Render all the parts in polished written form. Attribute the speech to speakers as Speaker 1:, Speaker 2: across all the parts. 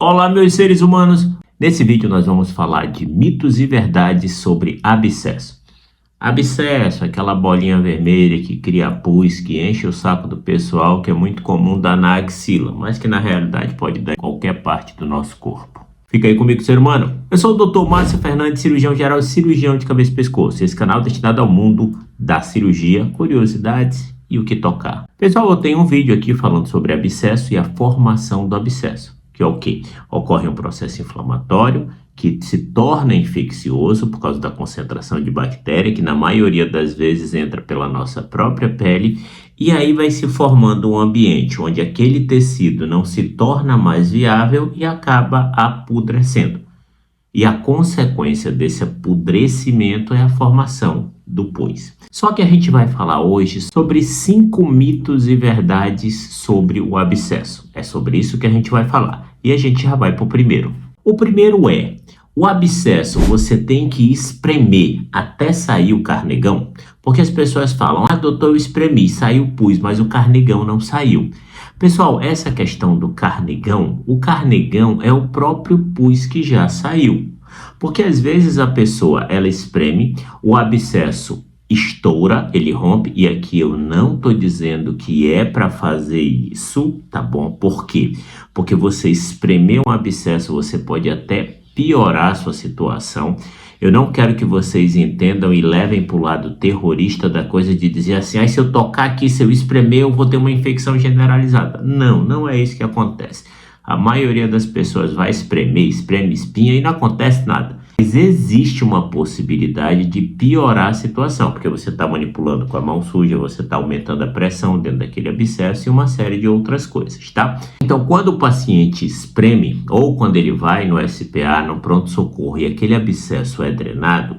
Speaker 1: Olá, meus seres humanos! Nesse vídeo nós vamos falar de mitos e verdades sobre abscesso. Abscesso, aquela bolinha vermelha que cria pus, que enche o saco do pessoal, que é muito comum dar na axila, mas que na realidade pode dar em qualquer parte do nosso corpo. Fica aí comigo, ser humano. Eu sou o Dr. Márcio Fernandes, cirurgião geral e cirurgião de cabeça e pescoço. Esse canal é destinado ao mundo da cirurgia, curiosidades e o que tocar. Pessoal, eu tenho um vídeo aqui falando sobre abscesso e a formação do abscesso. Que é o quê? Ocorre um processo inflamatório que se torna infeccioso por causa da concentração de bactéria, que na maioria das vezes entra pela nossa própria pele, e aí vai se formando um ambiente onde aquele tecido não se torna mais viável e acaba apodrecendo. E a consequência desse apodrecimento é a formação do pus. Só que a gente vai falar hoje sobre 5 mitos e verdades sobre o abscesso. É sobre isso que a gente vai falar. E a gente já vai para o primeiro. O primeiro é: o abscesso você tem que espremer até sair o carnegão? Porque as pessoas falam: ah, doutor, eu espremi, saiu o pus, mas o carnegão não saiu. Pessoal, essa questão do carnegão, o carnegão é o próprio pus que já saiu. Porque às vezes a pessoa, ela espreme, o abscesso estoura, ele rompe, e aqui eu não estou dizendo que é para fazer isso, tá bom? Por quê? Porque você espremer um abscesso, você pode até piorar a sua situação. Eu não quero que vocês entendam e levem para o lado terrorista da coisa de dizer assim: ah, se eu tocar aqui, se eu espremer, eu vou ter uma infecção generalizada. Não, não é isso que acontece. A maioria das pessoas vai espremer, espreme espinha e não acontece nada. Mas existe uma possibilidade de piorar a situação, porque você está manipulando com a mão suja, você está aumentando a pressão dentro daquele abscesso e uma série de outras coisas, tá? Então, quando o paciente espreme, ou quando ele vai no SPA, no pronto-socorro, e aquele abscesso é drenado,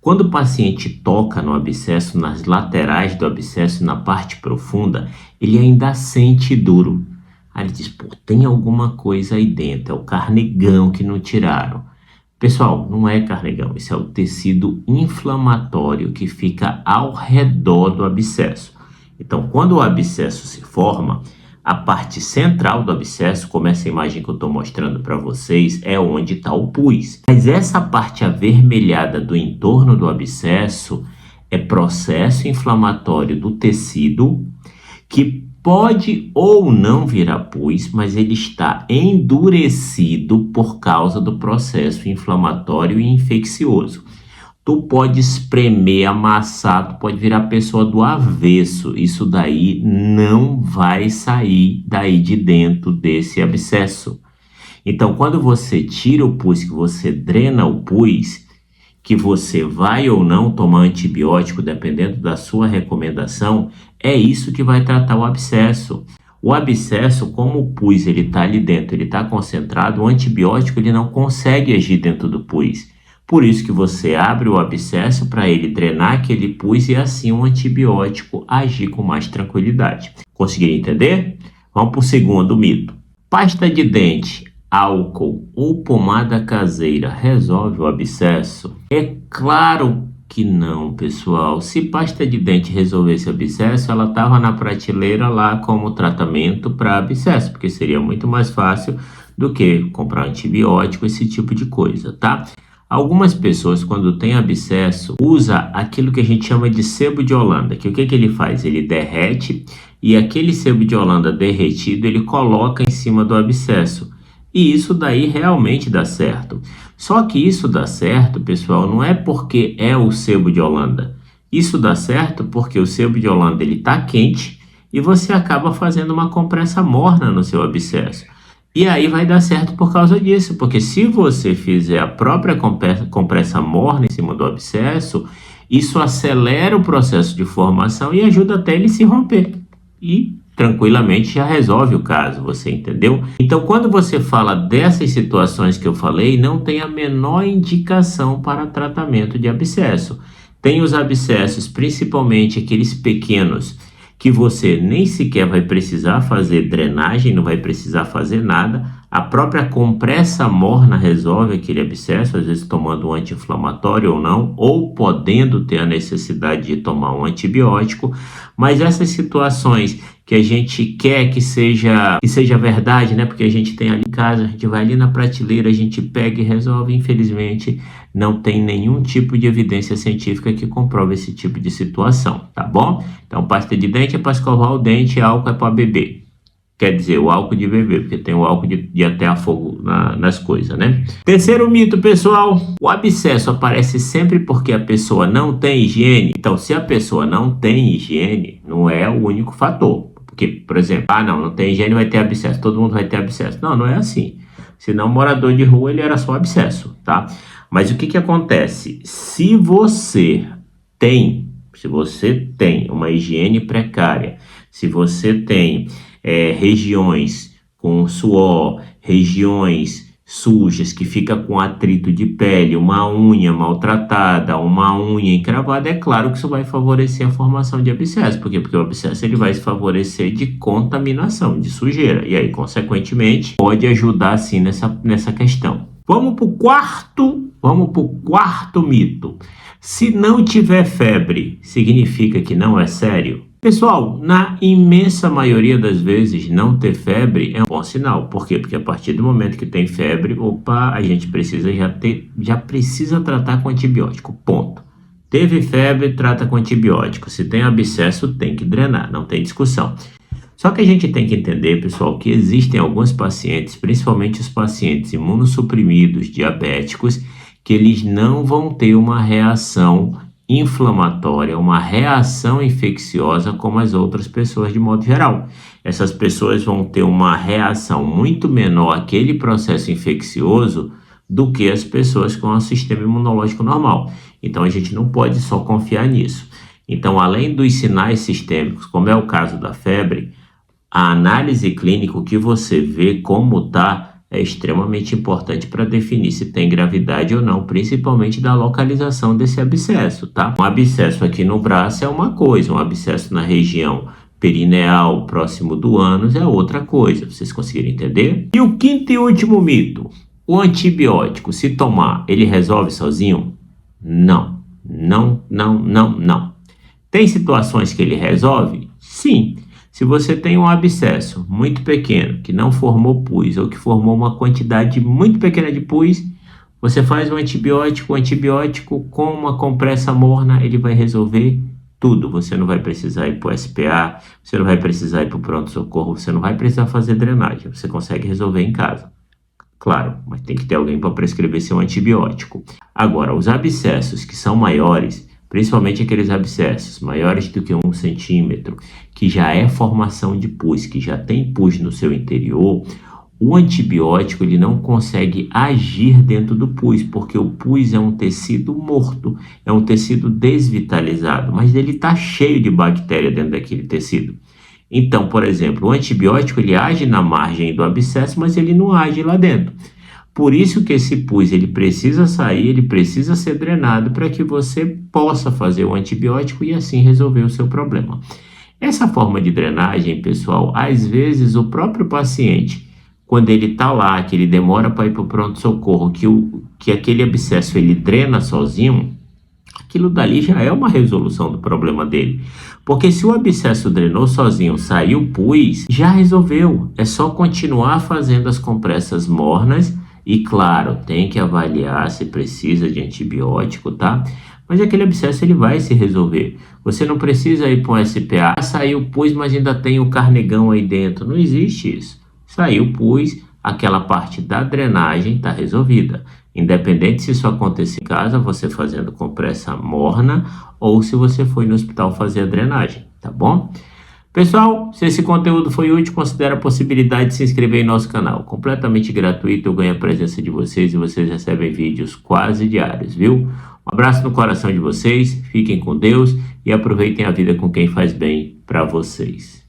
Speaker 1: quando o paciente toca no abscesso, nas laterais do abscesso, na parte profunda, ele ainda sente duro. Aí ele diz: pô, tem alguma coisa aí dentro, é o carnegão que não tiraram. Pessoal, não é carnegão, esse é o tecido inflamatório que fica ao redor do abscesso. Então, quando o abscesso se forma, a parte central do abscesso, como essa imagem que eu estou mostrando para vocês, é onde está o pus. Mas essa parte avermelhada do entorno do abscesso é processo inflamatório do tecido que pode ou não virar pus, mas ele está endurecido por causa do processo inflamatório e infeccioso. Tu pode espremer, amassar, tu pode virar pessoa do avesso. Isso daí não vai sair daí de dentro desse abscesso. Então, quando você tira o pus, que você drena o pus, que você vai ou não tomar antibiótico, dependendo da sua recomendação, é isso que vai tratar o abscesso. O abscesso, como o pus ele está ali dentro, ele está concentrado, o antibiótico ele não consegue agir dentro do pus. Por isso que você abre o abscesso para ele drenar aquele pus e assim o antibiótico agir com mais tranquilidade. Conseguiram entender? Vamos para o segundo mito. Pasta de dente, álcool ou pomada caseira resolve o abscesso? É claro que não, pessoal. Se pasta de dente resolvesse abscesso, ela estava na prateleira lá como tratamento para abscesso, porque seria muito mais fácil do que comprar antibiótico, esse tipo de coisa, tá? Algumas pessoas, quando tem abscesso, usa aquilo que a gente chama de sebo de Holanda, que o que ele faz? Ele derrete e aquele sebo de Holanda derretido ele coloca em cima do abscesso. E isso daí realmente dá certo. Só que isso dá certo, pessoal, não é porque é o sebo de Holanda. Isso dá certo porque o sebo de Holanda ele está quente e você acaba fazendo uma compressa morna no seu abscesso. E aí vai dar certo por causa disso, porque se você fizer a própria compressa morna em cima do abscesso, isso acelera o processo de formação e ajuda até ele se romper. E tranquilamente já resolve o caso, você entendeu? Então, quando você fala dessas situações que eu falei, não tem a menor indicação para tratamento de abscesso. Tem os abscessos, principalmente aqueles pequenos, que você nem sequer vai precisar fazer drenagem, não vai precisar fazer nada. A própria compressa morna resolve aquele abscesso, às vezes tomando um anti-inflamatório ou não, ou podendo ter a necessidade de tomar um antibiótico. Mas essas situações que a gente quer que seja verdade, né? Porque a gente tem ali em casa, a gente vai ali na prateleira, a gente pega e resolve. Infelizmente, não tem nenhum tipo de evidência científica que comprove esse tipo de situação, tá bom? Então, pasta de dente é para escovar o dente, álcool é para beber. Quer dizer, o álcool de beber, porque tem o álcool de atear fogo nas coisas, né? Terceiro mito, pessoal. O abscesso aparece sempre porque a pessoa não tem higiene. Então, se a pessoa não tem higiene, não é o único fator. Porque, por exemplo, não tem higiene, vai ter abscesso. Todo mundo vai ter abscesso. Não, não é assim. Senão, morador de rua, ele era só abscesso, tá? Mas o que acontece? Se você tem uma higiene precária, se você tem regiões com suor, regiões sujas que fica com atrito de pele, uma unha maltratada, uma unha encravada, é claro que isso vai favorecer a formação de abscesso. Por quê? Porque o abscesso ele vai se favorecer de contaminação, de sujeira, e aí, consequentemente, pode ajudar sim nessa questão. Vamos para o quarto mito. Se não tiver febre, significa que não é sério? Pessoal, na imensa maioria das vezes, não ter febre é um bom sinal. Por quê? Porque a partir do momento que tem febre, a gente já precisa tratar com antibiótico, ponto. Teve febre, trata com antibiótico. Se tem abscesso, tem que drenar, não tem discussão. Só que a gente tem que entender, pessoal, que existem alguns pacientes, principalmente os pacientes imunossuprimidos, diabéticos, que eles não vão ter uma reação inflamatória, uma reação infecciosa como as outras pessoas de modo geral. Essas pessoas vão ter uma reação muito menor àquele processo infeccioso do que as pessoas com um sistema imunológico normal. Então a gente não pode só confiar nisso. Então, além dos sinais sistêmicos, como é o caso da febre, a análise clínica, o que você vê como está, é extremamente importante para definir se tem gravidade ou não, principalmente da localização desse abscesso, tá? Um abscesso aqui no braço é uma coisa, um abscesso na região perineal, próximo do ânus, é outra coisa. Vocês conseguiram entender? E o quinto e último mito: o antibiótico, se tomar, ele resolve sozinho? Não. Tem situações que ele resolve? Sim. Se você tem um abscesso muito pequeno, que não formou pus, ou que formou uma quantidade muito pequena de pus, você faz um antibiótico, com uma compressa morna, ele vai resolver tudo. Você não vai precisar ir para o SPA, você não vai precisar ir para o pronto-socorro, você não vai precisar fazer drenagem, você consegue resolver em casa. Claro, mas tem que ter alguém para prescrever seu antibiótico. Agora, os abscessos que são maiores, principalmente aqueles abscessos maiores do que 1 centímetro, que já é formação de pus, que já tem pus no seu interior, o antibiótico ele não consegue agir dentro do pus, porque o pus é um tecido morto, é um tecido desvitalizado, mas ele está cheio de bactéria dentro daquele tecido. Então, por exemplo, o antibiótico ele age na margem do abscesso, mas ele não age lá dentro. Por isso que esse pus ele precisa sair, ele precisa ser drenado para que você possa fazer o antibiótico e assim resolver o seu problema. Essa forma de drenagem, pessoal, às vezes o próprio paciente, quando ele está lá, que ele demora para ir para o pronto-socorro, que aquele abscesso ele drena sozinho, aquilo dali já é uma resolução do problema dele. Porque se o abscesso drenou sozinho, saiu pus, já resolveu. É só continuar fazendo as compressas mornas. E claro, tem que avaliar se precisa de antibiótico, tá? Mas aquele abscesso ele vai se resolver. Você não precisa ir para um SPA. Saiu pus, mas ainda tem o carnegão aí dentro. Não existe isso. Saiu pus, aquela parte da drenagem está resolvida. Independente se isso acontecer em casa, você fazendo compressa morna, ou se você foi no hospital fazer a drenagem, tá bom? Pessoal, se esse conteúdo foi útil, considere a possibilidade de se inscrever em nosso canal. Completamente gratuito, eu ganho a presença de vocês e vocês recebem vídeos quase diários, viu? Um abraço no coração de vocês, fiquem com Deus e aproveitem a vida com quem faz bem para vocês.